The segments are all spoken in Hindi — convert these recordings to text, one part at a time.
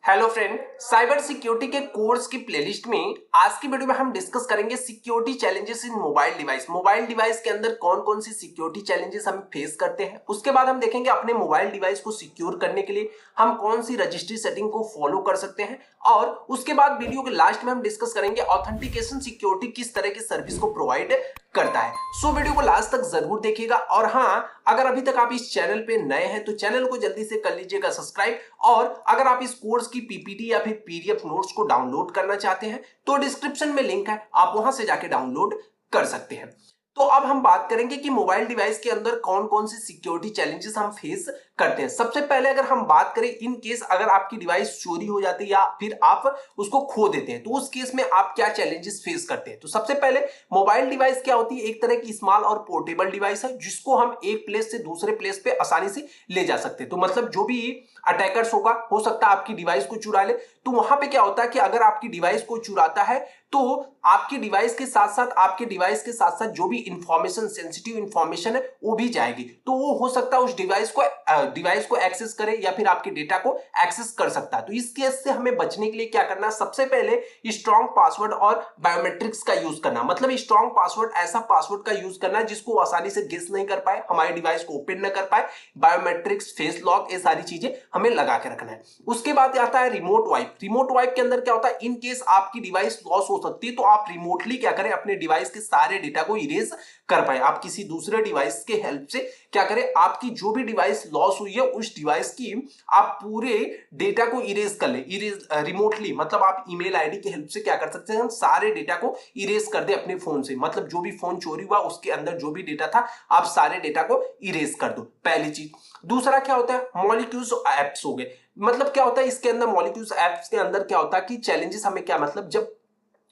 हेलो फ्रेंड, साइबर सिक्योरिटी के कोर्स की प्लेलिस्ट में आज की वीडियो में हम डिस्कस करेंगे security challenges in mobile device. Mobile device के अंदर कौन कौन सी सिक्योरिटी चैलेंजेस हम फेस करते हैं। उसके बाद हम देखेंगे अपने मोबाइल डिवाइस को सिक्योर करने के लिए हम कौन सी रजिस्ट्री सेटिंग को फॉलो कर सकते हैं। और उसके बाद वीडियो के लास्ट में हम डिस्कस करेंगे ऑथेंटिकेशन सिक्योरिटी किस तरह की सर्विस को प्रोवाइड करता है। सो वीडियो को लास्ट तक जरूर देखिएगा। और हाँ, अगर अभी तक आप इस चैनल पे नए हैं तो चैनल को जल्दी से कर लीजिएगा सब्सक्राइब। और अगर आप इस कोर्स की पीपीटी या फिर पीडीएफ नोट्स को डाउनलोड करना चाहते हैं तो डिस्क्रिप्शन में लिंक है, आप वहां से जाके डाउनलोड कर सकते हैं। तो अब हम बात करेंगे कि मोबाइल डिवाइस के अंदर कौन कौन सी सिक्योरिटी चैलेंजेस हम फेस करते हैं। सबसे पहले अगर हम बात करें इन केस अगर आपकी डिवाइस चोरी हो जाती है या फिर आप उसको खो देते हैं तो उस केस में आप क्या चैलेंजेस फेस करते हैं। तो सबसे पहले मोबाइल डिवाइस क्या होती है, एक तरह की स्मॉल और पोर्टेबल डिवाइस है जिसको हम एक प्लेस से दूसरे प्लेस पे आसानी से ले जा सकते हैं। तो मतलब जो भी अटैकर्स होगा हो सकता है आपकी डिवाइस को चुरा ले। तो वहां पे क्या होता है कि अगर आपकी डिवाइस को चुराता है तो आपकी डिवाइस के साथ साथ जो भी इंफॉर्मेशन, सेंसिटिव इंफॉर्मेशन है वो भी जाएगी। तो वो हो सकता है उस डिवाइस को एक्सेस करे या फिर आपके डेटा को एक्सेस कर सकता है। तो इस केस से हमें बचने के लिए क्या करना है, सबसे पहले स्ट्रॉन्ग पासवर्ड और बायोमेट्रिक्स का यूज करना। मतलब स्ट्रॉन्ग पासवर्ड ऐसा पासवर्ड का यूज करना है जिसको आसानी से गेस नहीं कर पाए, हमारे डिवाइस को ओपन न कर पाए। बायोमेट्रिक्स, फेस लॉक, ये सारी चीजें हमें लगा के रखना है। उसके बाद आता है रिमोट वाइप। रिमोट वाइप के अंदर क्या होता है, इन केस आपकी डिवाइस लॉस हो सकती है तो आप रिमोटली क्या करें, अपने डिवाइस के सारे डेटा को इरेज कर पाए। आप किसी दूसरे डिवाइस के हेल्प से क्या करें, आपकी जो भी डिवाइस लॉस हुई है उस डिवाइस की आप पूरे डेटा को इरेज कर ले, इरेज रिमोटली। मतलब आप ईमेल आईडी की हेल्प से क्या कर सकते हैं, हम सारे डेटा को इरेज कर दे अपने फोन से। मतलब जो भी फोन चोरी हुआ उसके अंदर जो भी डेटा था आप सारे डेटा को इरेज कर दो, पहली चीज। दूसरा क्या होता है, मॉलिक्यूल्स एप्स हो गए। मतलब क्या होता है इसके अंदर, मॉलिक्यूल्स एप्स के अंदर क्या होता है कि चैलेंजेस हमें क्या, मतलब जब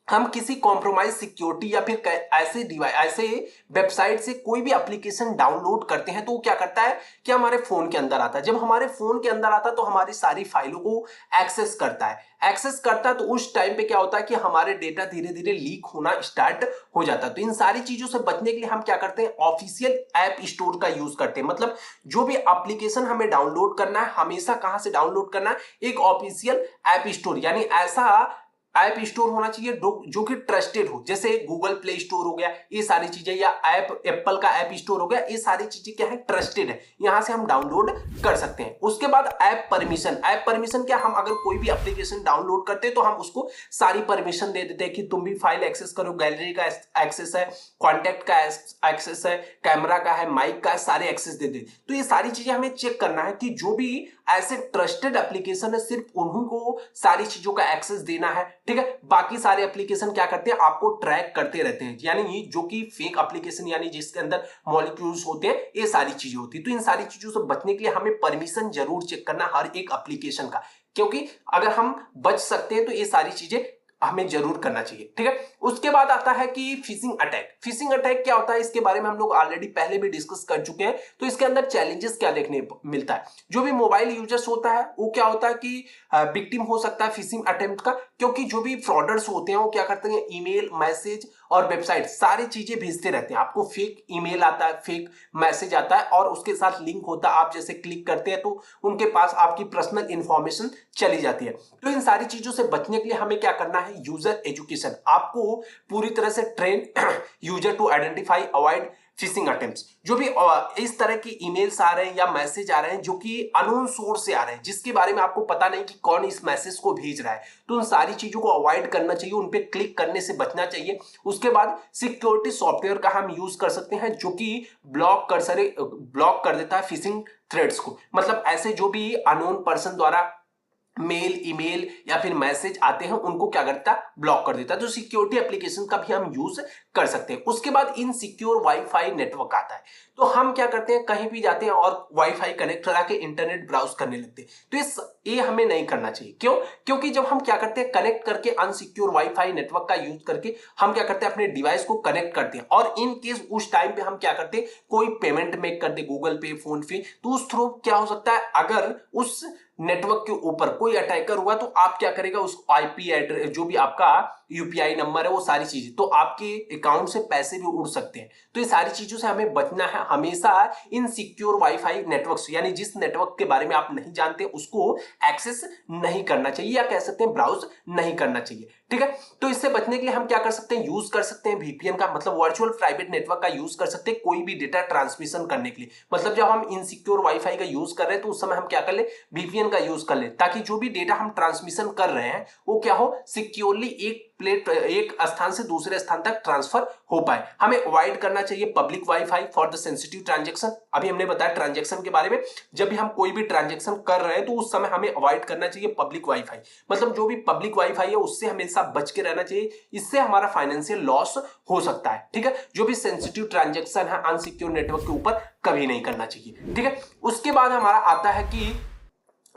हम किसी कॉम्प्रोमाइज सिक्योरिटी या फिर ऐसे वेबसाइट से कोई भी एप्लीकेशन डाउनलोड करते हैं तो वो क्या करता है कि हमारे फोन के अंदर आता है। जब हमारे फोन के अंदर आता है तो हमारी सारी फाइलों को एक्सेस करता है तो उस टाइम पे क्या होता है कि हमारे डेटा धीरे धीरे लीक होना स्टार्ट हो जाता है। तो इन सारी चीजों से बचने के लिए हम क्या करते हैं, ऑफिशियल ऐप स्टोर का यूज करते हैं। मतलब जो भी एप्लीकेशन हमें डाउनलोड करना है हमेशा कहां से डाउनलोड करना है, एक ऑफिशियल ऐप स्टोर, यानी ऐसा ऐप स्टोर होना चाहिए जो कि ट्रस्टेड हो। जैसे गूगल प्ले स्टोर हो गया, ये सारी चीजें, या एप्पल का ऐप स्टोर हो गया, ये सारी चीजें क्या है, ट्रस्टेड है, यहां से हम डाउनलोड कर सकते हैं। उसके बाद ऐप परमिशन क्या, हम अगर कोई भी एप्लीकेशन डाउनलोड करते हैं तो हम उसको सारी परमिशन दे देते हैं कि तुम भी फाइल एक्सेस करो, गैलरी का एक्सेस है, कॉन्टैक्ट का एक्सेस है, कैमरा का है, माइक का है, सारे एक्सेस दे दे। तो ये सारी चीजें हमें चेक करना है कि जो भी ऐसे ट्रस्टेड एप्लीकेशन है सिर्फ उन्हीं को सारी चीजों का एक्सेस देना है। ठीक है, बाकी सारे एप्लीकेशन क्या करते हैं, आपको ट्रैक करते रहते हैं। यानी जो कि फेक एप्लीकेशन, यानी जिसके अंदर मॉलिक्यूल्स होते हैं, ये सारी चीजें होती है। तो इन सारी चीजों से बचने के लिए हमें परमिशन जरूर चेक करना हर एक एप्लीकेशन का, क्योंकि अगर हम बच सकते हैं तो ये सारी चीजें हमें जरूर करना चाहिए। ठीक है, उसके बाद आता है कि फिशिंग अटैक क्या होता है, इसके बारे में हम लोग ऑलरेडी पहले भी डिस्कस कर चुके हैं। तो इसके अंदर चैलेंजेस क्या देखने मिलता है, जो भी मोबाइल यूजर्स होता है वो क्या होता है कि विक्टिम हो सकता है फिशिंग अटेम्प्ट का। क्योंकि जो भी फ्रॉडर्स होते हैं वो क्या करते हैं, ईमेल, मैसेज और वेबसाइट सारी चीजें भेजते रहते हैं। आपको फेक ईमेल आता है, फेक मैसेज आता है और उसके साथ लिंक होता है। आप जैसे क्लिक करते हैं तो उनके पास आपकी पर्सनल इंफॉर्मेशन चली जाती है। तो इन सारी चीजों से बचने के लिए हमें क्या करना है, यूजर एजुकेशन। आपको पूरी तरह से train user to identify, avoid phishing attempts. जो भी इस तरह की ईमेल्स आ रहे हैं या मैसेज आ रहे हैं जो कि अननोन सोर्स से आ रहे हैं, जिसके बारे में आपको पता नहीं कि कौन इस मैसेज को भेज रहा है, तो उन सारी चीजों को अवॉइड करना चाहिए, उन पे क्लिक करने से बचना चाहिए। उसके बाद सिक्योरिटी सॉफ्टवेयर का हम यूज कर सकते हैं जो कि ब्लॉक कर देता है फिशिंग थ्रेड्स को। मतलब ऐसे जो भी अननोन पर्सन द्वारा मेल, ईमेल या फिर मैसेज आते हैं उनको क्या करता है, ब्लॉक कर देता है। तो सिक्योरिटी एप्लीकेशन का भी हम यूज कर सकते हैं। उसके बाद इनसिक्योर वाईफाई नेटवर्क आता है। तो हम क्या करते हैं, कहीं भी जाते हैं और वाईफाई कनेक्ट करा के इंटरनेट ब्राउज करने लगते हैं। तो ये हमें नहीं करना चाहिए। क्यों? क्योंकि जब हम क्या करते हैं, कनेक्ट करके अनसिक्योर वाईफाई नेटवर्क का यूज करके हम क्या करते हैं, अपने डिवाइस को कनेक्ट करते हैं। और इन केस उस टाइम पे हम क्या करते हैं, कोई पेमेंट मेक करते, गूगल पे, फोन पे, तो उस थ्रू क्या हो सकता है, अगर उस नेटवर्क के ऊपर कोई अटैकर हुआ तो आप क्या करेगा, उस आईपी एड्रेस, जो भी आपका यूपीआई नंबर है, वो सारी चीजें, तो आपके अकाउंट से पैसे भी उड़ सकते हैं। तो ये सारी चीजों से हमें बचना है हमेशा। इन सिक्योर वाईफाई नेटवर्क से, यानी जिस नेटवर्क के बारे में आप नहीं जानते उसको एक्सेस नहीं करना चाहिए, या कह सकते हैं ब्राउज नहीं करना चाहिए। ठीक है, तो इससे बचने के लिए हम क्या कर सकते हैं, यूज कर सकते हैं वीपीएन का, मतलब वर्चुअल प्राइवेट नेटवर्क का यूज कर सकते हैं कोई भी डेटा ट्रांसमिशन करने के लिए। मतलब जब हम इनसिक्योर वाईफाई का यूज कर रहे हैं तो उस समय हम क्या कर ले, वीपीएन का यूज कर ले, ताकि जो भी डेटा हम ट्रांसमिशन कर रहे हैं वो क्या हो, सिक्योरली एक स्थान से दूसरे स्थान तक ट्रांसफर हो पाए। हमें अवॉइड करना चाहिए public wifi for the sensitive transaction. अभी हमने बताया ट्रांजैक्शन के बारे में, जब भी हम कोई भी ट्रांजैक्शन कर रहे हैं तो उस समय हमें अवॉइड करना चाहिए पब्लिक वाईफाई, मतलब जो भी पब्लिक वाईफाई है उससे हमेशा बच के रहना चाहिए, इससे हमारा फाइनेंशियल लॉस हो सकता है। ठीक है, जो भी सेंसिटिव ट्रांजैक्शन है अनसिक्योर नेटवर्क के ऊपर कभी नहीं करना चाहिए। ठीक है, उसके बाद हमारा आता है कि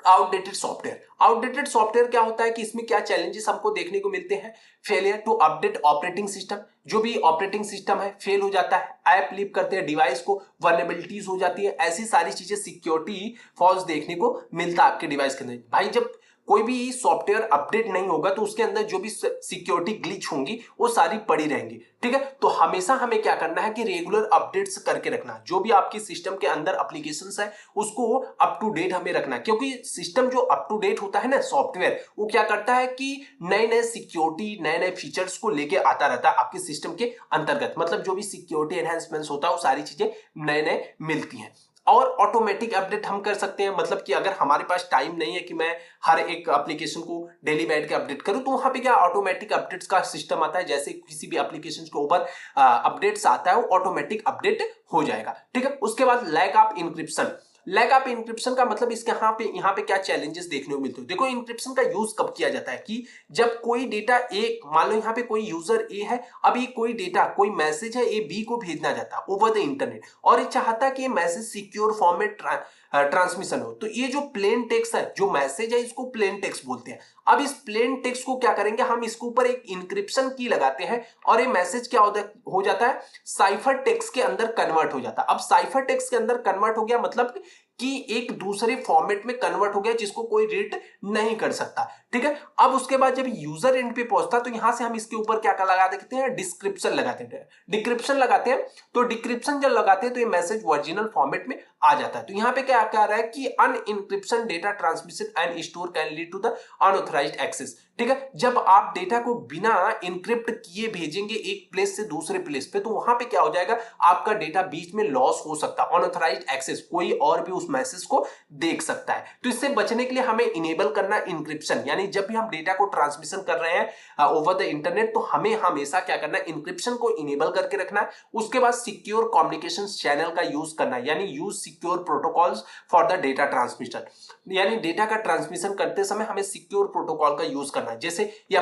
आउटडेटेड सॉफ्टवेयर। आउटडेटेड सॉफ्टवेयर क्या होता है कि इसमें क्या चैलेंजेस हमको देखने को मिलते हैं, failure to update operating system, जो भी ऑपरेटिंग सिस्टम है फेल हो जाता है, ऐप लीव करते हैं डिवाइस को, वल्नरेबिलिटीज हो जाती है, ऐसी सारी चीजें सिक्योरिटी फॉल्स देखने को मिलता है आपके डिवाइस के अंदर। भाई जब कोई भी सॉफ्टवेयर अपडेट नहीं होगा तो उसके अंदर जो भी सिक्योरिटी ग्लिच होंगी वो सारी पड़ी रहेंगी। ठीक है, तो हमेशा हमें क्या करना है कि रेगुलर अपडेट्स करके रखना, जो भी आपकी सिस्टम के अंदर एप्लीकेशंस है उसको अप टू डेट हमें रखना, क्योंकि सिस्टम जो अप टू डेट होता है ना सॉफ्टवेयर, वो क्या करता है कि नए नए सिक्योरिटी नए नए फीचर्स को लेके आता रहता है आपके सिस्टम के अंतर्गत। मतलब जो भी सिक्योरिटी एनहांसमेंट्स होता है वो सारी चीजें नए नए मिलती हैं। और ऑटोमेटिक अपडेट हम कर सकते हैं, मतलब कि अगर हमारे पास टाइम नहीं है कि मैं हर एक एप्लीकेशन को डेली बैठ के अपडेट करूं, तो वहां पे क्या ऑटोमेटिक अपडेट्स का सिस्टम आता है, जैसे किसी भी एप्लीकेशन के ऊपर अपडेट्स आता है वो ऑटोमेटिक अपडेट हो जाएगा। ठीक है, उसके बाद lack of encryption. Lack of encryption का मतलब इसके यहाँ पे क्या चैलेंजेस देखने को मिलते हैं। देखो इंक्रिप्शन का यूज कब किया जाता है कि जब कोई डेटा ए, मान लो यहाँ पे कोई यूजर ए है, अब ये कोई डेटा कोई मैसेज है ए बी को भेजना चाहता है ओवर द इंटरनेट, और ये चाहता है कि ये मैसेज सिक्योर फॉर्म में ट्रांसमिशन हो। तो ये जो प्लेन टेक्स्ट है, जो मैसेज है, इसको प्लेन टेक्स्ट बोलते हैं। अब इस प्लेन टेक्स्ट को क्या करेंगे, हम इसके ऊपर एक इंक्रिप्शन की लगाते हैं और ये मैसेज क्या हो जाता है, साइफर टेक्स्ट के अंदर कन्वर्ट हो जाता है। अब साइफर टेक्स्ट के अंदर कन्वर्ट हो गया मतलब कि एक दूसरे फॉर्मेट में कन्वर्ट हो गया जिसको कोई रीड नहीं कर सकता। ठीक है, अब उसके बाद जब यूजर एंड पे पहुंचता तो यहां से हम इसके ऊपर क्या लगा देते हैं, डिस्क्रिप्शन लगाते हैं, डिक्रिप्शन लगाते हैं। तो डिक्रिप्शन जब लगाते हैं तो ये मैसेज ओरिजिनल फॉर्मेट में आ जाता है। तो यहां पे क्या कह रहा है कि unencryption data transmission and store can lead to the unauthorised access. ठीक है, जब आप डेटा को बिना इनक्रिप्ट किए भेजेंगे एक प्लेस से दूसरे प्लेस पे, तो वहां पे क्या हो जाएगा, आपका डेटा बीच में लॉस हो सकता है, अनऑथराइज्ड एक्सेस, कोई और भी उस मैसेज को देख सकता है। तो इससे बचने के लिए हमें इनेबल करना इंक्रिप्शन, यानी जब भी हम डेटा को ट्रांसमिशन कर रहे हैं ओवर द इंटरनेट तो हमें हमेशा क्या करना है, इंक्रिप्शन को इनेबल करके रखना है। उसके बाद सिक्योर कम्युनिकेशन चैनल का यूज करना है, यानी use secure protocols for the data transmission, यानी डेटा का ट्रांसमिशन करते समय हमें सिक्योर प्रोटोकॉल का यूज करना है। जैसे या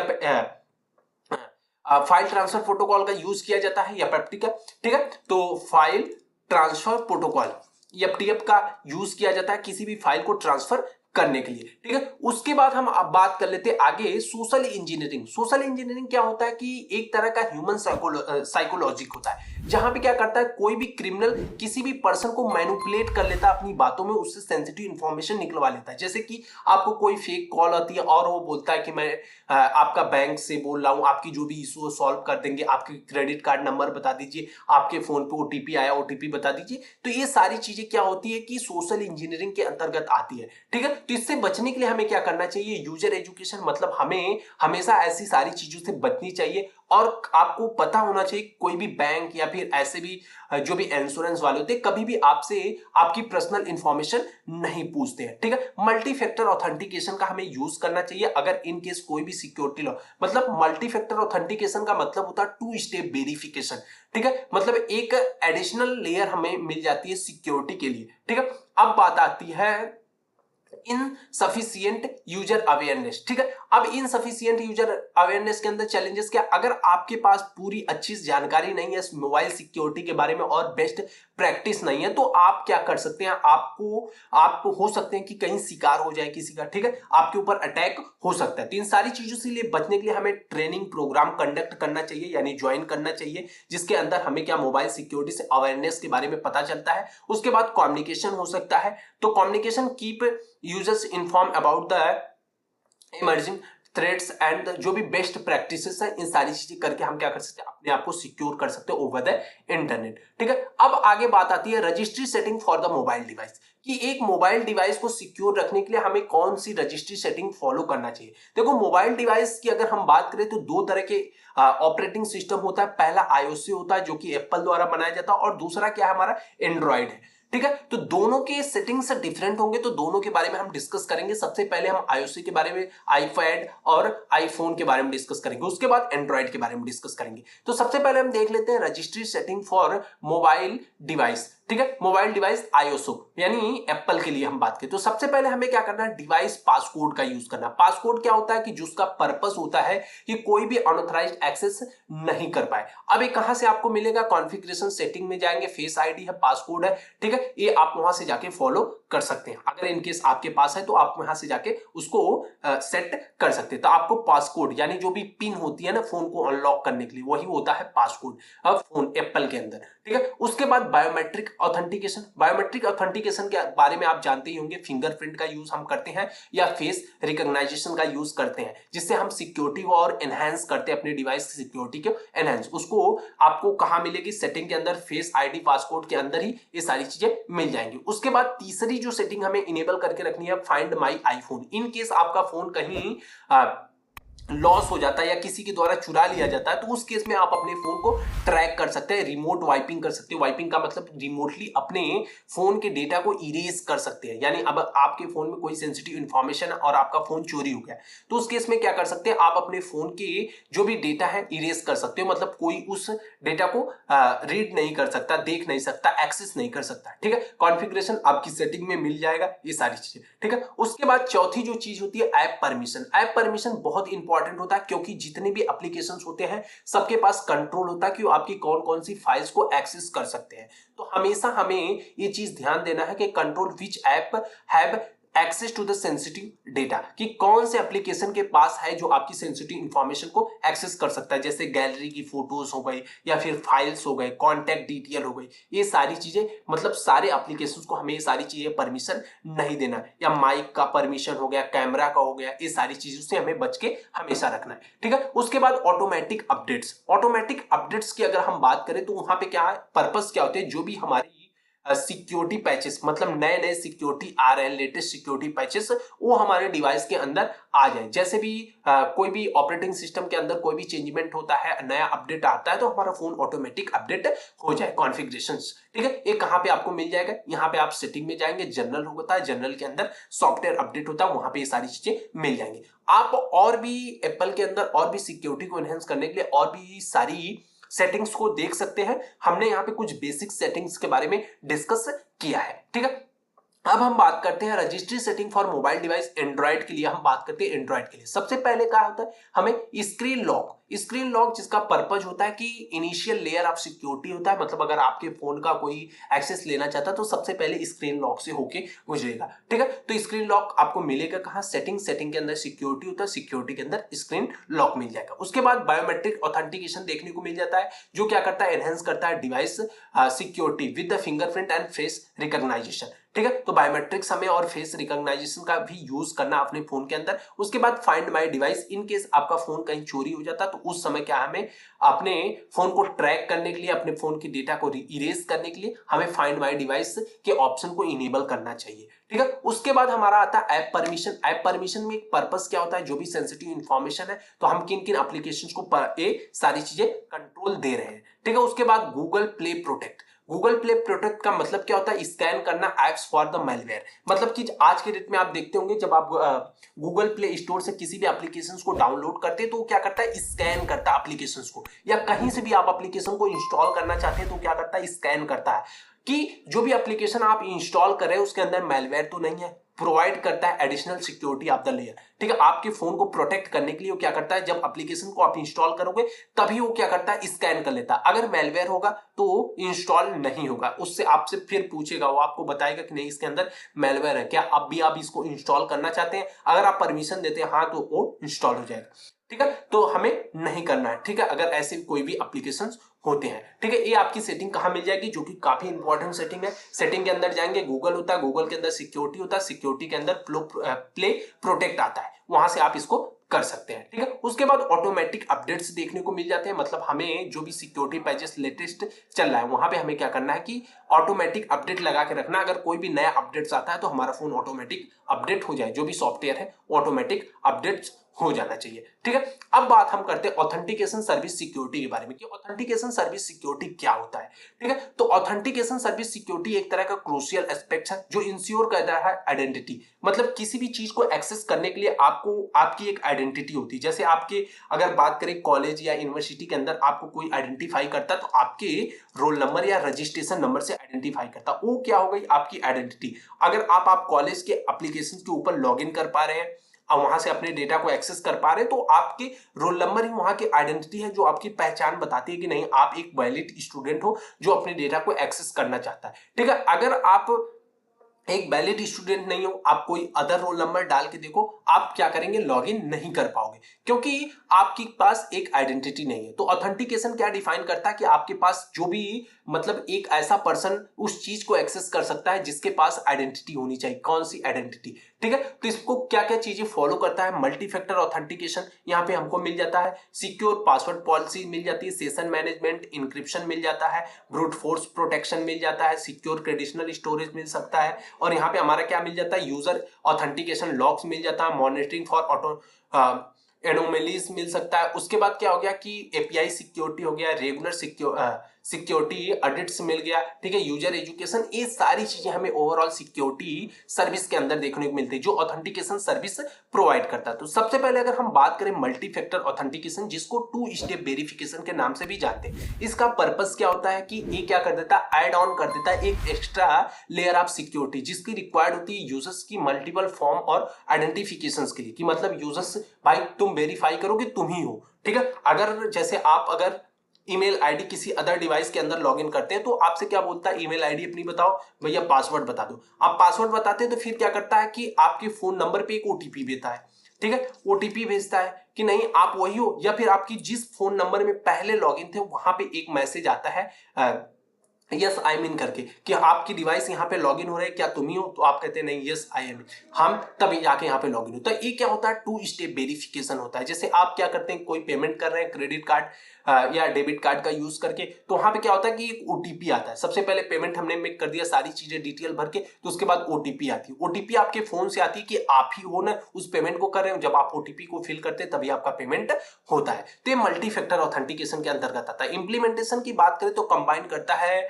फाइल ट्रांसफर प्रोटोकॉल का यूज किया जाता है या पेप्टिक, ठीक है, तो फाइल ट्रांसफर प्रोटोकॉल एफटीएफ का यूज किया जाता है किसी भी फाइल को ट्रांसफर करने के लिए। ठीक है, उसके बाद हम अब बात कर लेते हैं आगे सोशल इंजीनियरिंग। सोशल इंजीनियरिंग क्या होता है कि एक तरह का ह्यूमन साइकोलॉजिक होता है, जहां पे क्या करता है कोई भी क्रिमिनल किसी भी पर्सन को मैनिपुलेट कर लेता है अपनी बातों में, उससे सेंसिटिव इंफॉर्मेशन निकलवा लेता है। जैसे कि आपको कोई फेक कॉल आती है और वो बोलता है कि मैं आपका बैंक से बोल रहा हूं, आपकी जो भी इशू सॉल्व कर देंगे, आपके क्रेडिट कार्ड नंबर बता दीजिए, आपके फोन पे ओटीपी आया ओटीपी बता दीजिए। तो ये सारी चीजें क्या होती है कि सोशल इंजीनियरिंग के अंतर्गत आती है। ठीक है, तो इससे बचने के लिए हमें क्या करना चाहिए, यूजर एजुकेशन, मतलब हमें हमेशा ऐसी सारी चीजों से बचनी चाहिए। और आपको पता होना चाहिए कोई भी बैंक या फिर ऐसे भी जो भी इंश्योरेंस वाले होते हैं कभी भी आपसे आपकी पर्सनल इंफॉर्मेशन नहीं पूछते हैं। ठीक है, मल्टी फैक्टर ऑथेंटिकेशन का हमें यूज करना चाहिए अगर इन केस कोई भी सिक्योरिटी लॉ, मतलब मल्टी फैक्टर ऑथेंटिकेशन का मतलब होता है 2 स्टेप वेरिफिकेशन। ठीक है, मतलब एक एडिशनल लेयर हमें मिल जाती है सिक्योरिटी के लिए। ठीक है, अब बात आती है इनसफिशिएंट यूजर अवेयरनेस। ठीक है, अब इनसफिशिएंट यूजर अवेयरनेस के अंदर चैलेंजेस क्या, अगर आपके पास पूरी अच्छी जानकारी नहीं है मोबाइल सिक्योरिटी के बारे में और बेस्ट प्रैक्टिस नहीं है, तो आप क्या कर सकते हैं, आपको हो सकते हैं कि कहीं शिकार हो जाए किसी का। ठीक है, आपके ऊपर अटैक हो सकता है। तो इन सारी चीजों से लिए बचने के लिए हमें ट्रेनिंग प्रोग्राम कंडक्ट करना चाहिए, यानी ज्वाइन करना चाहिए, जिसके अंदर हमें क्या मोबाइल सिक्योरिटी से अवेयरनेस के बारे में पता चलता है। उसके बाद कम्युनिकेशन हो सकता है, तो communication keep users inform about the emerging threads and जो भी बेस्ट प्रैक्टिसेस है, इन सारी चीजें करके हम क्या कर सकते हैं, अपने आप को सिक्योर कर सकते हैं ओवर द इंटरनेट। ठीक है, अब आगे बात आती है registry setting for the mobile device, कि एक मोबाइल डिवाइस को सिक्योर रखने के लिए हमें कौन सी रजिस्ट्री सेटिंग फॉलो करना चाहिए। देखो, मोबाइल डिवाइस की अगर हम बात करें तो दो तरह के ऑपरेटिंग सिस्टम होता है। पहला आईओएस होता है जो कि एप्पल द्वारा बनाया जाता है, और दूसरा क्या है, हमारा एंड्रॉइड है। ठीक है, तो दोनों के सेटिंग्स डिफरेंट होंगे, तो दोनों के बारे में हम डिस्कस करेंगे। सबसे पहले हम आईओएस के बारे में, आईपैड और आईफोन के बारे में डिस्कस करेंगे, उसके बाद एंड्रॉइड के बारे में डिस्कस करेंगे। तो सबसे पहले हम देख लेते हैं registry setting for mobile device. ठीक है, मोबाइल डिवाइस आईओएस यानी एप्पल के लिए हम बात करें तो सबसे पहले हमें क्या करना है, डिवाइस पासकोड का यूज करना। पासकोड क्या होता है कि जिसका पर्पस होता है कि कोई भी अनऑथराइज्ड एक्सेस नहीं कर पाए। अब ये कहां से आपको मिलेगा, कॉन्फ़िगरेशन सेटिंग में जाएंगे, फेस आईडी है, पासकोड है। ठीक है, ये आप वहां से जाके फॉलो कर सकते हैं। अगर इनकेस आपके पास है तो आप वहां से जाके उसको सेट कर सकते हैं। तो आपको पासकोड यानी जो भी पिन होती है ना फोन को अनलॉक करने के लिए, वही होता है पासकोड अब फोन एप्पल के अंदर। ठीक है, उसके बाद बायोमेट्रिक ऑथेंटिकेशन। बायोमेट्रिक ऑथेंटिकेशन के बारे में आप जानते ही होंगे, फिंगरप्रिंट का यूज हम करते हैं या फेस रिकॉग्नाइजेशन का यूज करते हैं, जिससे हम सिक्योरिटी को और एनहांस करते हैं, अपने डिवाइस की सिक्योरिटी को एनहांस। उसको आपको कहां मिलेगी, सेटिंग के अंदर, फेस आईडी पासकोड के अंदर ही ये सारी चीजें मिल जाएंगी। उसके बाद तीसरी जो सेटिंग हमें इनेबल करके रखनी है, find my iPhone. In case आपका फोन कहीं लॉस हो जाता है या किसी के द्वारा चुरा लिया जाता है, तो उस केस में आप अपने फोन को ट्रैक कर सकते हैं, रिमोट वाइपिंग कर सकते हो। वाइपिंग का मतलब रिमोटली अपने फोन के डेटा को इरेज कर सकते हैं। यानी अब आपके फोन में कोई सेंसिटिव इंफॉर्मेशन है और आपका फोन चोरी हो गया, तो उस केस में क्या कर सकते हैं, आप अपने फोन के जो भी डेटा है इरेज कर सकते हो। मतलब कोई उस डेटा को रीड नहीं कर सकता, देख नहीं सकता, एक्सेस नहीं कर सकता। ठीक है, कॉन्फ़िगरेशन आपकी सेटिंग में मिल जाएगा, ये सारी चीजें। ठीक है, उसके बाद चौथी जो चीज होती है ऐप परमिशन। ऐप परमिशन बहुत इंपॉर्टेंट होता है, क्योंकि जितने भी एप्लीकेशंस होते हैं सबके पास कंट्रोल होता है कि वो आपकी कौन कौन सी फाइल्स को एक्सेस कर सकते हैं। तो हमेशा हमें ये चीज ध्यान देना है कि control which app have access to the sensitive data, कि कौन से एप्लीकेशन के पास है जो आपकी सेंसिटिव इंफॉर्मेशन को एक्सेस कर सकता है। जैसे गैलरी की फोटोज हो गई, या फिर फाइल्स हो गए, कॉन्टैक्ट डिटेल हो गई, ये सारी चीजें, मतलब सारे एप्लीकेशंस को हमें ये सारी चीजें परमिशन नहीं देना है। या माइक का परमिशन हो गया, कैमरा का हो गया, ये सारी चीजों से हमें बच के हमेशा रखना है। ठीक है, उसके बाद ऑटोमेटिक अपडेट्स। ऑटोमेटिक अपडेट्स की अगर हम बात करें तो वहां पे क्या है, पर्पस क्या होते हैं, जो भी हमारी सिक्योरिटी पैचेस, मतलब नए नए सिक्योरिटी आ रहे हैं, लेटेस्ट सिक्योरिटी पैचेस, वो हमारे डिवाइस के अंदर आ जाए। जैसे भी कोई भी ऑपरेटिंग सिस्टम के अंदर कोई भी चेंजमेंट होता है, नया अपडेट आता है, तो हमारा फोन ऑटोमेटिक अपडेट हो जाए, कॉन्फ़िगरेशंस। ठीक है, ये कहां पे आपको मिल जाएगा, यहाँ पे आप सेटिंग में जाएंगे, जनरल होता है, जनरल के अंदर सॉफ्टवेयर अपडेट होता है, वहां पे ये सारी चीजें मिल जाएंगी। आप और भी एप्पल के अंदर और भी सिक्योरिटी को एनहेंस करने के लिए और भी सारी सेटिंग्स को देख सकते हैं। हमने यहाँ पे कुछ बेसिक सेटिंग्स के बारे में डिस्कस किया है। ठीक है, अब हम बात करते हैं registry setting for mobile device Android के लिए। हम बात करते हैं एंड्रॉइड के लिए। सबसे पहले क्या होता है, हमें स्क्रीन लॉक। स्क्रीन लॉक जिसका पर्पज होता है कि इनिशियल लेयर ऑफ सिक्योरिटी होता है, मतलब अगर आपके फोन का कोई एक्सेस लेना चाहता है तो सबसे पहले स्क्रीन लॉक से होके गुजरेगा। ठीक है, तो स्क्रीन लॉक आपको मिलेगा कहां, सेटिंग के अंदर सिक्योरिटी होता है, सिक्योरिटी के अंदर स्क्रीन लॉक मिल जाएगा। उसके बाद बायोमेट्रिक ऑथेंटिकेशन देखने को मिल जाता है, जो क्या करता है, एनहेंस करता है device security with the fingerprint and face recognisation. ठीक है, तो बायोमेट्रिक्स हमें और फेस रिकॉग्नाइजेशन का भी यूज करना अपने फोन के अंदर। उसके बाद find my device. In case आपका फोन कहीं चोरी हो जाता तो उस समय क्या हमें अपने फोन को ट्रैक करने के लिए, अपने फोन की डेटा को इरेज करने के लिए हमें फाइंड माय डिवाइस के ऑप्शन को इनेबल करना चाहिए। ठीक है, उसके बाद हमारा आता है ऐप परमिशन। ऐप परमिशन में पर्पस क्या होता है, जो भी सेंसिटिव इंफॉर्मेशन है तो हम किन किन एप्लीकेशंस को ये सारी चीजें कंट्रोल दे रहे हैं। ठीक है, उसके बाद Google play protect. Google play protect का मतलब क्या होता है, स्कैन करना एप्स फॉर द मैलवेयर। मतलब कि आज के डेट में आप देखते होंगे जब आप गूगल प्ले स्टोर से किसी भी एप्लीकेशंस को डाउनलोड करते हैं तो वो क्या करता है, स्कैन करता है एप्लीकेशंस को। या कहीं से भी आप एप्लीकेशन को इंस्टॉल करना चाहते हैं तो क्या करता है, स्कैन करता है कि जो भी एप्लीकेशन आप इंस्टॉल कर रहे हैं उसके अंदर मैलवेयर तो नहीं है। प्रोवाइड करता है additional security of the layer. ठीक है, आपके फोन को प्रोटेक्ट करने के लिए वो क्या करता है, जब एप्लीकेशन को आप इंस्टॉल करोगे तभी वो क्या करता है, स्कैन कर लेता है। अगर मैलवेयर होगा तो इंस्टॉल नहीं होगा, उससे आपसे फिर पूछेगा, वो आपको बताएगा कि नहीं इसके अंदर मैलवेयर है, क्या अब भी आप इसको इंस्टॉल करना चाहते हैं। अगर आप परमिशन देते हैं हाँ तो वो इंस्टॉल हो जाएगा। ठीक है, तो हमें नहीं करना है। ठीक है, अगर ऐसे कोई भी एप्लीकेशन होते हैं। ठीक है, ये आपकी सेटिंग कहाँ मिल जाएगी, जो कि काफी इंपॉर्टेंट सेटिंग है। सेटिंग के अंदर जाएंगे, गूगल होता है, गूगल के अंदर सिक्योरिटी होता है, सिक्योरिटी के अंदर प्ले प्रोटेक्ट आता है, वहां से आप इसको कर सकते हैं। ठीक है, उसके बाद ऑटोमेटिक अपडेट्स देखने को मिल जाते हैं। मतलब हमें जो भी सिक्योरिटी पैचेस लेटेस्ट चल रहा है वहां पे हमें क्या करना है कि ऑटोमेटिक अपडेट लगा के रखना। अगर कोई भी नया अपडेट्स आता है तो हमारा फोन ऑटोमेटिक अपडेट हो जाए, जो भी सॉफ्टवेयर है ऑटोमेटिक अपडेट्स हो जाना चाहिए। ठीक है, अब बात हम करते हैं ऑथेंटिकेशन सर्विस सिक्योरिटी के बारे में कि ऑथेंटिकेशन सर्विस सिक्योरिटी क्या होता है। ठीक है, तो ऑथेंटिकेशन सर्विस सिक्योरिटी एक तरह का क्रूशियल एस्पेक्ट है जो इंश्योर करता है आइडेंटिटी। मतलब किसी भी चीज को एक्सेस करने के लिए आपको आपकी एक आइडेंटिटी होती है। जैसे आपके अगर बात करें कॉलेज या यूनिवर्सिटी के अंदर आपको कोई आइडेंटिफाई करता है तो आपके रोल नंबर या रजिस्ट्रेशन नंबर से आइडेंटिफाई करता, वो क्या हो गई आपकी आइडेंटिटी। अगर आप कॉलेज के एप्लीकेशन के ऊपर लॉग इन कर पा रहे हैं और वहां से अपने डेटा को एक्सेस कर पा रहे हैं तो आपके रोल नंबर ही वहां की आइडेंटिटी है, जो आपकी पहचान बताती है कि नहीं आप एक वैलिड स्टूडेंट हो जो अपने डेटा को एक्सेस करना चाहता है। ठीक है, अगर आप एक वैलिड स्टूडेंट नहीं हो, आप कोई अदर रोल नंबर डाल के देखो, आप क्या करेंगे लॉगिन नहीं कर पाओगे क्योंकि आपके पास एक आइडेंटिटी नहीं है। तो ऑथेंटिकेशन क्या डिफाइन करता है कि आपके पास जो भी मतलब एक ऐसा पर्सन उस चीज को एक्सेस कर सकता है जिसके पास आइडेंटिटी होनी चाहिए। कौन सी आइडेंटिटी? ठीक है, तो इसको क्या क्या चीजें फॉलो करता है, मल्टी फैक्टर ऑथेंटिकेशन यहाँ पे हमको मिल जाता है, सिक्योर पासवर्ड पॉलिसी मिल जाती है, सेशन मैनेजमेंट इंक्रिप्शन मिल जाता है, ब्रूट फोर्स प्रोटेक्शन मिल जाता है, सिक्योर कंडीशनल स्टोरेज मिल सकता है, और यहाँ पे हमारा क्या मिल जाता है यूजर ऑथेंटिकेशन लॉग्स मिल जाता है, मॉनिटरिंग फॉर ऑटो एनोमेलीज मिल सकता है। उसके बाद क्या हो गया कि एपीआई सिक्योरिटी हो गया, रेगुलर सिक्योरिटी ऑडिट्स मिल गया। ठीक है, यूजर एजुकेशन, ये सारी चीजें हमें ओवरऑल सिक्योरिटी सर्विस के अंदर देखने को मिलती है जो ऑथेंटिकेशन सर्विस प्रोवाइड करता है। तो सबसे पहले अगर हम बात करें मल्टी फैक्टर ऑथेंटिकेशन, जिसको टू स्टेप वेरिफिकेशन के नाम से भी जानते हैं, इसका पर्पस क्या होता है कि ये क्या कर देता है, ऐड ऑन कर देता है एक एक्स्ट्रा लेयर ऑफ सिक्योरिटी जिसकी रिक्वायर्ड होती है यूजर्स की मल्टीपल फॉर्म और आइडेंटिफिकेशन के लिए, कि मतलब यूजर्स भाई तुम वेरीफाई करो कि तुम ही हो। ठीक है, अगर जैसे आप अगर ईमेल आईडी किसी अदर डिवाइस के अंदर लॉगिन करते हैं तो आपसे क्या बोलता है, ईमेल आईडी अपनी बताओ, भैया पासवर्ड बता दो। आप पासवर्ड बताते हैं तो फिर क्या करता है कि आपके फोन नंबर पे एक ओटीपी देता है। ठीक है, ओटीपी भेजता है कि नहीं आप वही हो, या फिर आपकी जिस फोन नंबर में पहले लॉगिन थे वहां पे एक मैसेज आता है यस आई एम इन करके कि आपकी डिवाइस यहाँ पे लॉगिन हो रहा है, क्या तुम ही हो? तो आप कहते हैं नहीं यस आई एम इन, हम तभी जाके यहाँ पे लॉगिन हो। तो ये क्या होता है, टू स्टेप वेरिफिकेशन होता है। जैसे आप क्या करते हैं, कोई पेमेंट कर रहे हैं क्रेडिट कार्ड या डेबिट कार्ड का यूज करके, तो वहां पे क्या होता है कि एक ओटीपी आता है। सबसे पहले पेमेंट हमने मेक कर दिया सारी चीजें डिटेल भर के, तो उसके बाद ओटीपी आती है। ओटीपी आपके फोन से आती है कि आप ही हो ना उस पेमेंट को कर रहे हो। जब आप ओटीपी को फिल करते हैं तभी आपका पेमेंट होता है। तो ये मल्टी फैक्टर ऑथेंटिकेशन के अंतर्गत आता है। इंप्लीमेंटेशन की बात करें तो कंबाइन करता है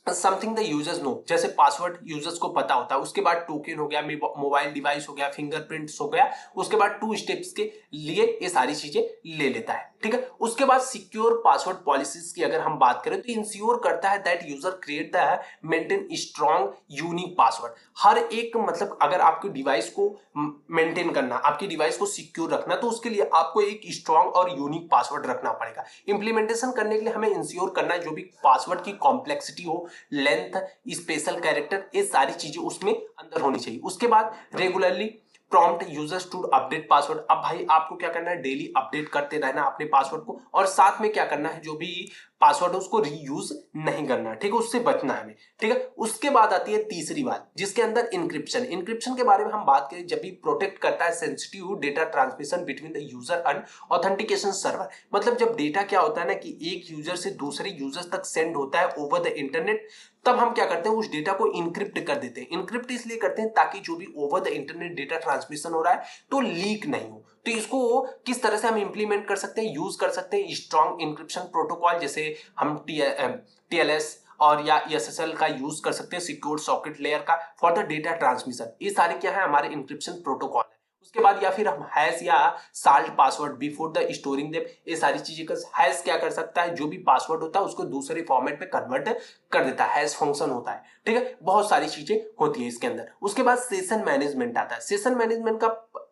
समथिंग द यूजर्स नो, जैसे पासवर्ड यूजर्स को पता होता है, उसके बाद टोकन हो गया, मोबाइल डिवाइस हो गया, फिंगरप्रिंट्स हो गया, उसके बाद टू स्टेप्स के लिए ये सारी चीजें ले लेता है। ठीक है, उसके बाद सिक्योर पासवर्ड पॉलिसीज की अगर हम बात करें तो इंश्योर करता है that user create the maintain strong unique password. हर एक मतलब अगर आपकी डिवाइस को मेंटेन करना, आपकी डिवाइस को सिक्योर रखना, तो उसके लिए आपको एक स्ट्रॉन्ग और यूनिक पासवर्ड रखना पड़ेगा। इंप्लीमेंटेशन करने के लिए हमें इंश्योर करना है जो भी पासवर्ड की कॉम्प्लेक्सिटी हो, लेंथ, स्पेशल कैरेक्टर, ये सारी चीजें उसमें अंदर होनी चाहिए। उसके बाद regularly prompt users to update password. अब भाई आपको क्या करना है, डेली अपडेट करते रहना अपने पासवर्ड को, और साथ में क्या करना है जो भी पासवर्ड है उसको रीयूज नहीं करना है। ठीक है, उससे बचना है हमें। ठीक है, उसके बाद आती है तीसरी बात जिसके अंदर इंक्रिप्शन। इंक्रिप्शन के बारे में हम बात करें, जब भी प्रोटेक्ट करता है sensitive data transmission between the user and authentication server. मतलब जब डेटा क्या होता है ना कि एक यूजर से दूसरे यूजर तक सेंड होता है ओवर द इंटरनेट, तब हम क्या करते हैं उस डेटा को इनक्रिप्ट कर देते हैं। इनक्रिप्ट इसलिए करते हैं ताकि जो भी over the internet data transmission हो रहा है तो लीक नहीं हो। तो इसको किस तरह से हम इंप्लीमेंट कर सकते हैं, यूज कर सकते हैं स्ट्रॉन्ग इंक्रिप्शन प्रोटोकॉल, जैसे हम टीएलएस और या एसएसएल का यूज कर सकते हैं, सिक्योर सॉकेट लेयर का फॉर द डेटा ट्रांसमिशन। ये सारे क्या है हमारे इंक्रिप्शन प्रोटोकॉल है। उसके बाद या फिर हम हैश या salt password before the storing them, ये सारी चीजें का हैश क्या कर सकता है, जो भी पासवर्ड होता है उसको दूसरे फॉर्मेट में कन्वर्ट कर देता है, हैश फंक्शन होता है। ठीक है, बहुत सारी चीजें होती है इसके अंदर। उसके बाद सेशन मैनेजमेंट आता है। सेशन मैनेजमेंट का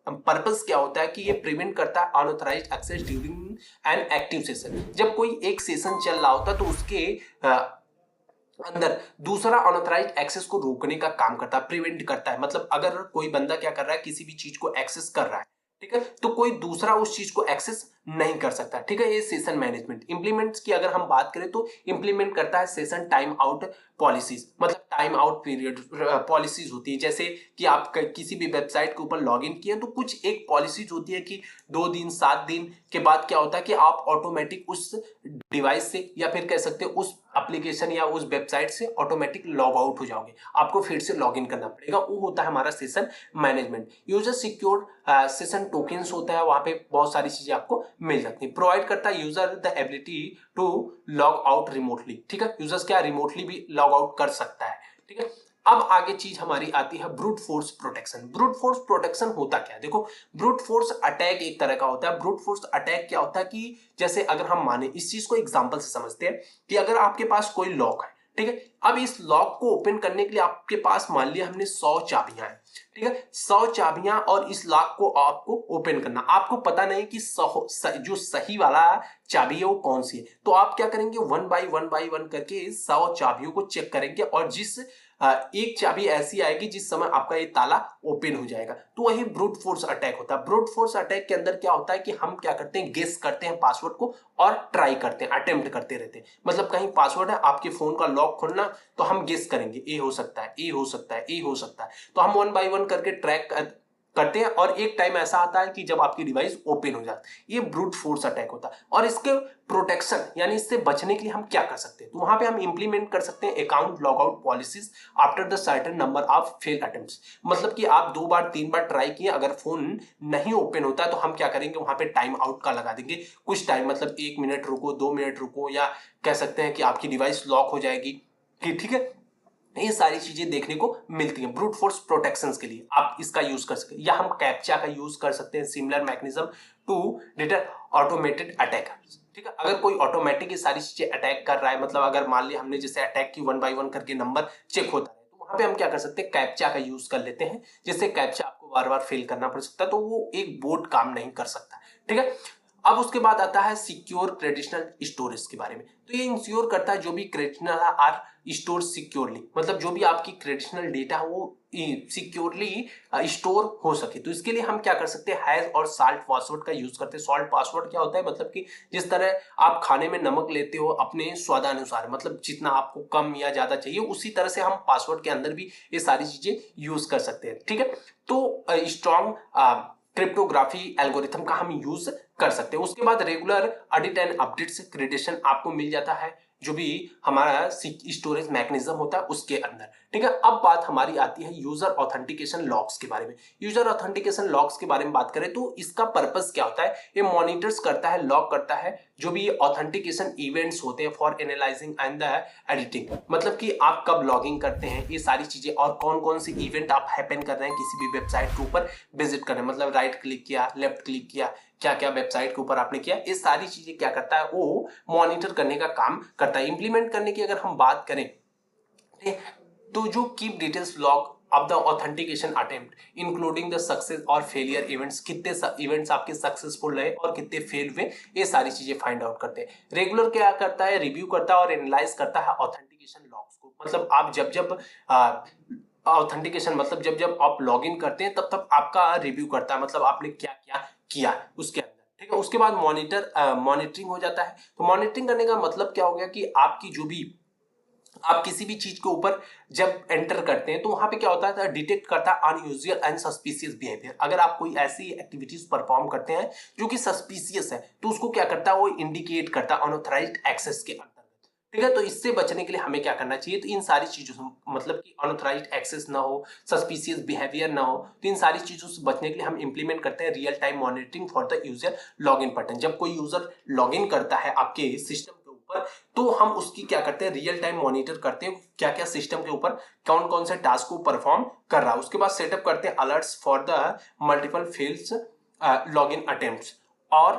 पर्पस क्या होता है कि ये प्रिवेंट करता है unauthorised access during an active session. जब कोई एक सेशन चल रहा होता है तो उसके अंदर दूसरा अनऑथराइज्ड एक्सेस को रोकने का काम करता है, प्रिवेंट करता है। मतलब अगर कोई बंदा क्या कर रहा है, किसी भी चीज को एक्सेस कर रहा है, ठीक है, तो कोई दूसरा उस चीज को एक्सेस नहीं कर सकता। ठीक है, ये सेशन मैनेजमेंट। इंप्लीमेंट्स की अगर हम बात करें तो इंप्लीमेंट करता है सेशन टाइम आउट पॉलिसीज, मतलब टाइम आउट पीरियड पॉलिसीज होती है। जैसे कि आप किसी भी वेबसाइट के ऊपर लॉग इन किए तो कुछ एक पॉलिसीज होती है कि 2 दिन 7 दिन के बाद क्या होता है कि आप ऑटोमेटिक उस डिवाइस से या फिर कह सकते हैं उस एप्लीकेशन या उस वेबसाइट से ऑटोमेटिक लॉग आउट हो जाओगे, आपको फिर से लॉग इन करना पड़ेगा। वो होता है हमारा session management. User secure session tokens होता है, वहां पे बहुत सारी चीजें आपको मिल जाती है। प्रोवाइड करता है user the ability to log out remotely. ठीक है, यूजर्स क्या रिमोटली भी लॉग आउट कर सकता है। ठीक है, अब आगे चीज हमारी आती है brute force protection. Brute force protection होता क्या है, देखो ब्रूट फोर्स अटैक एक तरह का होता है। ब्रूट फोर्स अटैक क्या होता है कि जैसे अगर हम माने, इस चीज को एग्जांपल से समझते हैं कि अगर आपके पास कोई लॉक है, ठीक है, अब इस लॉक को ओपन करने के लिए आपके पास मान लिया हमने 100 चाबियां हैं। ठीक है, 100 चाबियां और इस लॉक को आपको ओपन करना, आपको पता नहीं कि जो सही वाला चाबी है वो कौन सी है, तो आप क्या करेंगे, वन बाई वन करके 100 चाबियों को चेक करेंगे और जिस एक चाबी ऐसी आएगी जिस समय आपका ये ताला ओपन हो जाएगा, तो वही ब्रूट फोर्स अटैक होता है। ब्रूट फोर्स अटैक के अंदर क्या होता है कि हम क्या करते हैं, गेस करते हैं पासवर्ड को और ट्राई करते हैं, अटेम्प्ट करते रहते हैं। मतलब कहीं पासवर्ड है, आपके फोन का लॉक खोलना, तो हम गेस करेंगे ए हो सकता है, ए हो सकता है, ए हो सकता है, तो हम वन बाई वन करके ट्रैक करते हैं और एक टाइम ऐसा आता है कि जब आपकी डिवाइस ओपन हो जाती है। ये ब्रूट फोर्स अटैक होता है। और इसके प्रोटेक्शन यानी इससे बचने के लिए हम क्या कर सकते हैं, तो वहां पे हम इंप्लीमेंट कर सकते हैं account log out policies after the certain number of fail attempts. मतलब कि आप 2 बार 3 बार ट्राई किए, अगर फोन नहीं ओपन होता है तो हम क्या करेंगे, वहां पे टाइम आउट का लगा देंगे कुछ टाइम, मतलब 1 मिनट रुको, 2 मिनट रुको, या कह सकते हैं कि आपकी डिवाइस लॉक हो जाएगी। ठीक है, ये सारी चीजें देखने को मिलती हैं ब्रूट फोर्स प्रोटेक्शन के लिए। आप इसका यूज कर सकते हैं, या हम कैप्चा का यूज कर सकते हैं, similar mechanism to detect automated attack. ठीक है, अगर कोई ऑटोमेटिक ये सारी चीजें अटैक कर रहा है, मतलब अगर मान लिया हमने जैसे अटैक की वन बाई वन करके नंबर चेक होता है, तो वहां पे हम क्या कर सकते हैं, कैप्चा का यूज कर लेते हैं, जिससे कैप्चा आपको बार बार फेल करना पड़ सकता है, तो वो एक बोर्ड काम नहीं कर सकता। ठीक है, अब उसके बाद आता है सिक्योर क्रेडिशनल स्टोरेज के बारे में। तो ये इंश्योर करता है जो भी क्रेडिशनल आर स्टोर सिक्योरली, मतलब जो भी आपकी क्रेडिशनल डेटा है वो सिक्योरली स्टोर हो सके। तो इसके लिए हम क्या कर सकते हैं, हैश और साल्ट पासवर्ड का यूज करते हैं। सॉल्ट पासवर्ड क्या होता है, मतलब कि जिस तरह आप खाने में नमक लेते हो अपने स्वादानुसार, मतलब जितना आपको कम या ज्यादा चाहिए, उसी तरह से हम पासवर्ड के अंदर भी ये सारी चीजें यूज कर सकते हैं। ठीक है, तो स्ट्रॉन्ग क्रिप्टोग्राफी एल्गोरिथम का हम यूज कर सकते हैं। उसके बाद रेगुलर ऑडिट एंड अपडेट्स क्रेडिशन आपको मिल जाता है जो भी हमारा स्टोरेज मैकेनिज्म होता है उसके अंदर। ठीक है, अब बात हमारी आती है यूजर ऑथेंटिकेशन लॉग्स के बारे में। यूजर ऑथेंटिकेशन लॉग्स के बारे में बात करें तो इसका पर्पस क्या होता है, ये मॉनिटर्स करता है, लॉग करता है जो भी ऑथेंटिकेशन इवेंट्स होते हैं for analysing and the editing. मतलब कि आप कब लॉगिंग करते हैं, ये सारी चीजें, और कौन कौन सी इवेंट आप हैपन कर रहे हैं किसी भी वेबसाइट के ऊपर विजिट कर रहे हैं, मतलब राइट क्लिक किया, लेफ्ट क्लिक किया, क्या क्या वेबसाइट के ऊपर आपने किया, ये सारी चीजें क्या करता है, वो मॉनिटर करने का काम करता है। इंप्लीमेंट करने की अगर हम बात करें तो जो keep details log of the authentication attempt including the success और फेलियर इवेंट्स, कितने इवेंट्स आपके सक्सेसफुल रहे और कितने फेल हुए, ये सारी चीजें फाइंड आउट करते हैं। रेगुलर क्या करता है, रिव्यू करता है और एनालाइज करता है ऑथेंटिकेशन लॉग्स को। मतलब आप जब जब ऑथेंटिकेशन मतलब जब जब आप लॉग इन करते हैं तब तब आपका रिव्यू करता है, मतलब आपने क्या क्या किया उसके अंदर। ठीक है, उसके बाद मॉनिटरिंग हो जाता है। तो मॉनिटरिंग करने का मतलब क्या हो गया कि आपकी जो भी आप किसी भी चीज के ऊपर जब एंटर करते हैं तो वहां पे क्या होता है, डिटेक्ट करता है अनयूजुअल एंड सस्पिशियस बिहेवियर। अगर आप कोई ऐसी एक्टिविटीज परफॉर्म करते हैं जो कि सस्पिशियस है तो उसको क्या करता है, वो इंडिकेट करता है अनऑथराइज्ड एक्सेस के अंतर्गत। ठीक है, तो इससे बचने के लिए हमें क्या करना चाहिए, तो इन सारी चीजों से, मतलब कि अनऑथराइज्ड एक्सेस ना हो, सस्पिशियस बिहेवियर ना हो, तो इन सारी चीजों से बचने के लिए हम इंप्लीमेंट करते हैं real time monitoring for the user log in button. जब कोई यूजर लॉग इन करता है आपके सिस्टम के ऊपर तो हम उसकी क्या करते हैं, रियल टाइम मॉनिटर करते हैं क्या क्या सिस्टम के ऊपर कौन कौन से टास्क को परफॉर्म कर रहा है। उसके बाद सेटअप करते हैं alerts for the multiple fails log in attempts और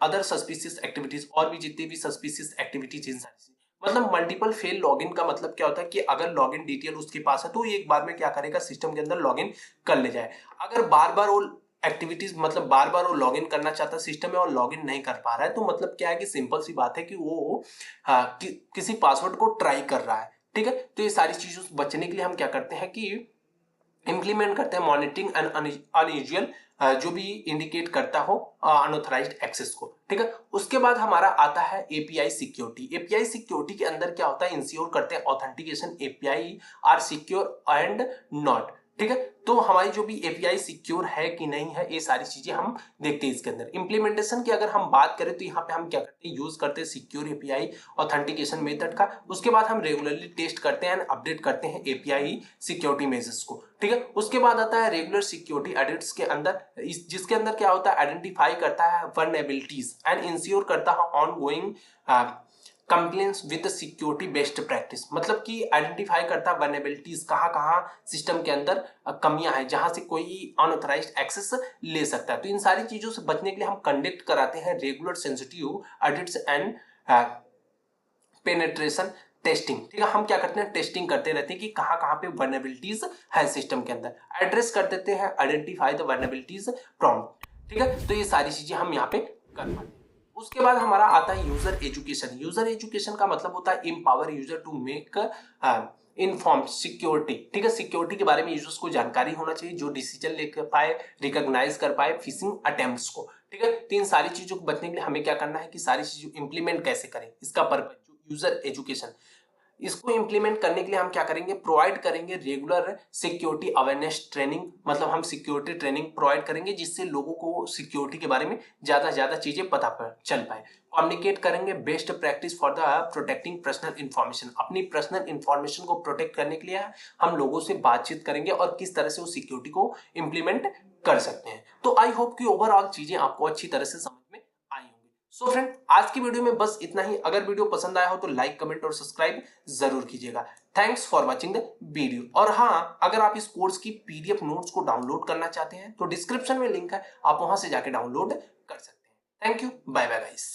अदर सस्पिशियस एक्टिविटीज, और भी जितनी भी सस्पिशियस एक्टिविटीज इन सारी, मतलब मल्टीपल फेल लॉगिन का मतलब क्या होता है कि अगर लॉगिन डिटेल उसके पास है तो एक बार में क्या करेगा, सिस्टम के अंदर लॉगिन कर ले जाए। अगर बार बार वो एक्टिविटीज, मतलब बार बार वो लॉगिन करना चाहता है सिस्टम में और लॉगिन नहीं कर पा रहा है, तो मतलब क्या है कि सिंपल सी बात है कि वो किसी पासवर्ड को ट्राई कर रहा है। ठीक है, तो ये सारी चीजों से बचने के लिए हम क्या करते हैं कि इंप्लीमेंट करते हैं मॉनिटरिंग एंड अनयूजुअल जो भी इंडिकेट करता हो अनऑथराइज्ड एक्सेस को, ठीक है। उसके बाद हमारा आता है एपीआई सिक्योरिटी। एपीआई सिक्योरिटी के अंदर क्या होता है, इंश्योर करते हैं authentication API are secure and not, ठीक है। तो हमारी जो भी एपीआई सिक्योर है कि नहीं है, ये सारी चीजें हम देखते हैं इसके अंदर। इंप्लीमेंटेशन की अगर हम बात करें तो यहाँ पे हम क्या करते हैं, यूज करते हैं सिक्योर एपीआई ऑथेंटिकेशन मेथड का। उसके बाद हम रेगुलरली टेस्ट करते हैं, अपडेट करते हैं एपीआई सिक्योरिटी मेजर्स को, ठीक है। उसके बाद आता है रेगुलर सिक्योरिटी ऑडिट्स के अंदर, जिसके अंदर क्या होता है, आइडेंटिफाई करता है वल्नरेबिलिटीज एंड इंश्योर करता है ongoing complaints with security best practice. मतलब कि आइडेंटिफाई करता है वल्नरेबिलिटीज, कहाँ कहाँ सिस्टम के अंदर कमियां हैं, जहां से कोई अनऑथराइज्ड एक्सेस ले सकता है। तो इन सारी चीजों से बचने के लिए हम कंडक्ट कराते हैं regular sensitive audits and penetration testing, ठीक है। हम क्या करते हैं, टेस्टिंग करते रहते हैं कि कहाँ कहाँ पे वल्नरेबिलिटीज है सिस्टम के अंदर, एड्रेस कर देते हैं, आइडेंटिफाई द वल्नरेबिलिटीज प्रॉम्प्ट, ठीक है। तो ये सारी चीजें हम यहाँ पे कर पाते हैं। उसके बाद हमारा आता है यूजर एजुकेशन। यूजर एजुकेशन का मतलब होता है empower user to make informed security, ठीक है। सिक्योरिटी के बारे में यूजर्स को जानकारी होना चाहिए, जो डिसीजन ले पाए, रिकॉग्नाइज कर पाए फिशिंग अटेम्प्ट्स को, ठीक है। तो इन सारी चीजों को बचने के लिए हमें क्या करना है कि सारी चीजों इंप्लीमेंट कैसे करें, इसका पर्पज जो यूजर एजुकेशन, इसको इंप्लीमेंट करने के लिए हम क्या करेंगे, प्रोवाइड करेंगे रेगुलर सिक्योरिटी अवेयरनेस ट्रेनिंग। मतलब हम सिक्योरिटी ट्रेनिंग प्रोवाइड करेंगे जिससे लोगों को सिक्योरिटी के बारे में ज्यादा से ज्यादा चीजें पता चल पाए। कम्युनिकेट करेंगे best practice for the protecting personal information. अपनी पर्सनल इंफॉर्मेशन को प्रोटेक्ट करने के लिए हम लोगों से बातचीत करेंगे और किस तरह से वो सिक्योरिटी को इंप्लीमेंट कर सकते हैं। तो आई होप कि ओवरऑल चीजें आपको अच्छी तरह से समझ में आई होंगी। सो फ्रेंड, आज की वीडियो में बस इतना ही। अगर वीडियो पसंद आया हो तो लाइक, कमेंट और सब्सक्राइब जरूर कीजिएगा। Thanks for watching the video. और हाँ, अगर आप इस कोर्स की पीडीएफ नोट्स को डाउनलोड करना चाहते हैं तो डिस्क्रिप्शन में लिंक है, आप वहां से जाके डाउनलोड कर सकते हैं। Thank you, bye bye guys.